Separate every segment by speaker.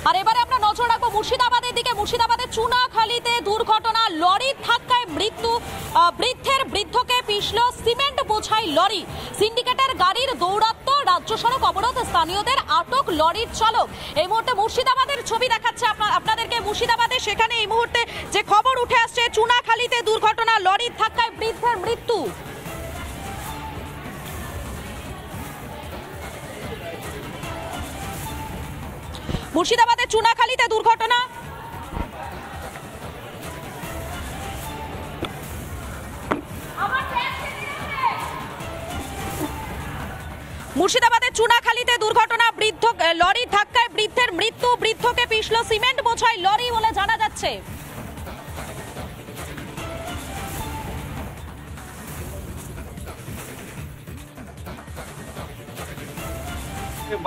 Speaker 1: আর এবারে আমরা নজর রাখবো মুর্শিদাবাদের দিকে। মুর্শিদাবাদের চুনাখালীতে দুর্ঘটনা, লরির ধাক্কায় মৃত্যু, বৃদ্ধকে পিষল সিমেন্ট বোঝাই লরি। সিন্ডিকেটের গাড়ির দৌরাত্ম্য, রাজ্য সড়ক অবরোধ, স্থানীয়দের আটক লরির চালক। এই মুহূর্তে মুর্শিদাবাদের ছবি দেখাচ্ছে আপনাদেরকে। মুর্শিদাবাদে সেখানে এই মুহূর্তে যে খবর উঠে আসছে, চুনাখালীতে দুর্ঘটনা, লরির ধাক্কায় বৃদ্ধের মৃত্যু। মুর্শিদাবাদের চুনাখালীতে দুর্ঘটনা, মুর্শিদাবাদের চুনাখালীতে দুর্ঘটনা, লরির ধাক্কায় বৃদ্ধের মৃত্যু, বৃদ্ধকে পিষল সিমেন্ট বোঝাই লরি বলে জানা যাচ্ছে।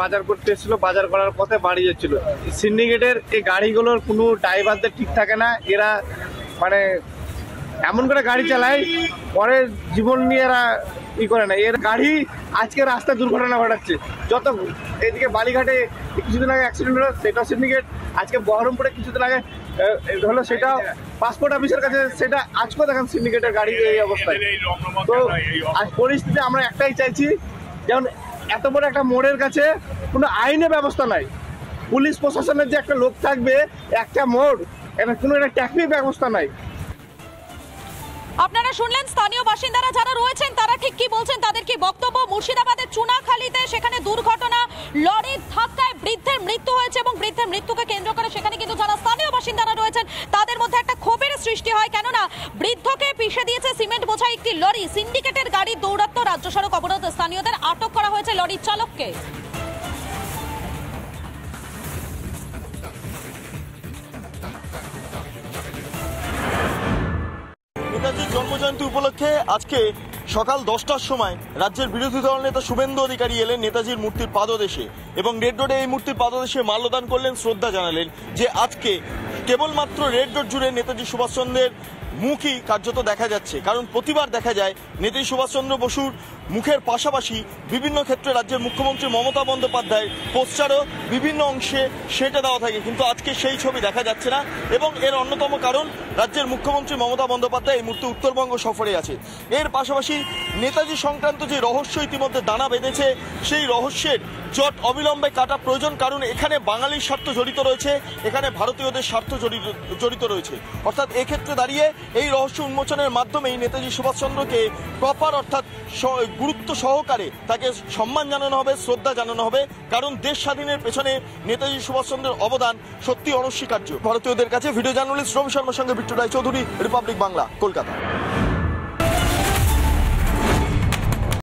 Speaker 2: বাজার করতে এসেছিল, বাজার করার পথে বাড়ি যাচ্ছিল। সিন্ডিকেটের এই গাড়িগুলোর কোনো ড্রাইভারদের ঠিক থাকে না, এরা মানে এমন করে গাড়ি চালায়, পরে জীবন নিয়ে এরা ই করে না। এর গাড়ি আজকে রাস্তায় দুর্ঘটনা ঘটাচ্ছে। যত এদিকে বালিঘাটে কিছুদিন আগে অ্যাক্সিডেন্ট হলো, সেটা সিন্ডিকেট। আজকে বহরমপুরে কিছুদিন আগে হলো, সেটা পাসপোর্ট অফিসের কাছে, সেটা আজকেও দেখেন সিন্ডিকেটের গাড়ি এই অবস্থায়। তো আজ পরিস্থিতি আমরা একটাই চাইছি, যেমন এত বড় একটা মোড়ের কাছে কোনো আইনের ব্যবস্থা নাই, পুলিশ প্রশাসনের যে একটা লোক থাকবে, একটা মোড়, এটা কোনো একটা ট্রাফিক ব্যবস্থা নাই।
Speaker 1: আপনারা শুনলেন স্থানীয় বাসিন্দারা যারা রয়েছেন তারা ঠিক কি বলছেন, তাদের কি বক্তব্য। মুর্শিদাবাদের চুনাখালীতে সেখানে দুর্ঘটনা, লরির ধাক্কায় বৃদ্ধের মৃত্যু হয়েছে এবং বৃদ্ধের মৃত্যুকে কেন্দ্র করে সেখানে কিন্তু যারা স্থানীয় বাসিন্দারা রয়েছেন তাদের মধ্যে একটা ক্ষোভের সৃষ্টি হয়। কেননা বৃদ্ধকে পিষে দিয়েছে সিমেন্ট বোঝাই একটি লরি। সিন্ডিকেটের গাড়ির দৌরাত্ম্য, রাজ্য সড়ক অবরোধ, স্থানীয়দের আটক করা হয়েছে লরির চালককে।
Speaker 3: নেতাজির জন্মজয়ন্তী উপলক্ষে আজকে সকাল 10টার সময় রাজ্যের বিরোধী দল নেতা শুভেন্দু অধিকারী এলেন নেতাজির মূর্তির পাদদেশে এবং রেড রোডে এই মূর্তির পাদদেশে মাল্যদান করলেন, শ্রদ্ধা জানালেন। যে আজকে কেবলমাত্র রেড রোড জুড়ে নেতাজি সুভাষচন্দ্রের মুখই কার্যত দেখা যাচ্ছে, কারণ প্রতিবার দেখা যায় নেতাজি সুভাষচন্দ্র বসুর মুখের পাশাপাশি বিভিন্ন ক্ষেত্রে রাজ্যের মুখ্যমন্ত্রী মমতা বন্দ্যোপাধ্যায়ের পোস্টারও বিভিন্ন অংশে সেটে দেওয়া থাকে, কিন্তু আজকে সেই ছবি দেখা যাচ্ছে না। এবং এর অন্যতম কারণ, রাজ্যের মুখ্যমন্ত্রী মমতা বন্দ্যোপাধ্যায় এই মুহূর্তে উত্তরবঙ্গ সফরে আছে। এর পাশাপাশি নেতাজি সংক্রান্ত যে রহস্য ইতিমধ্যে দানা বেঁধেছে, সেই রহস্যের জট অবিলম্বে কাটা প্রয়োজন, কারণ এখানে বাঙালির স্বার্থ জড়িত রয়েছে, এখানে ভারতীয়দের স্বার্থ জড়িত রয়েছে। অর্থাৎ এক্ষেত্রে দাঁড়িয়ে এই রহস্য উন্মোচনের মাধ্যমেই নেতাজি সুভাষচন্দ্রকে প্রপার অর্থাৎ গুরুত্ব সহকারে তাকে সম্মান জানানো হবে, শ্রদ্ধা জানানো হবে, কারণ দেশ স্বাধীনের পেছনে নেতাজি সুভাষচন্দ্রের অবদান সত্যি অনস্বীকার্য। ভারতীয়দের কাছে ভিডিও জার্নালিস্ট রবি শর্মার সঙ্গে বিট্টু রায় চৌধুরী, রিপাবলিক বাংলা, কলকাতা।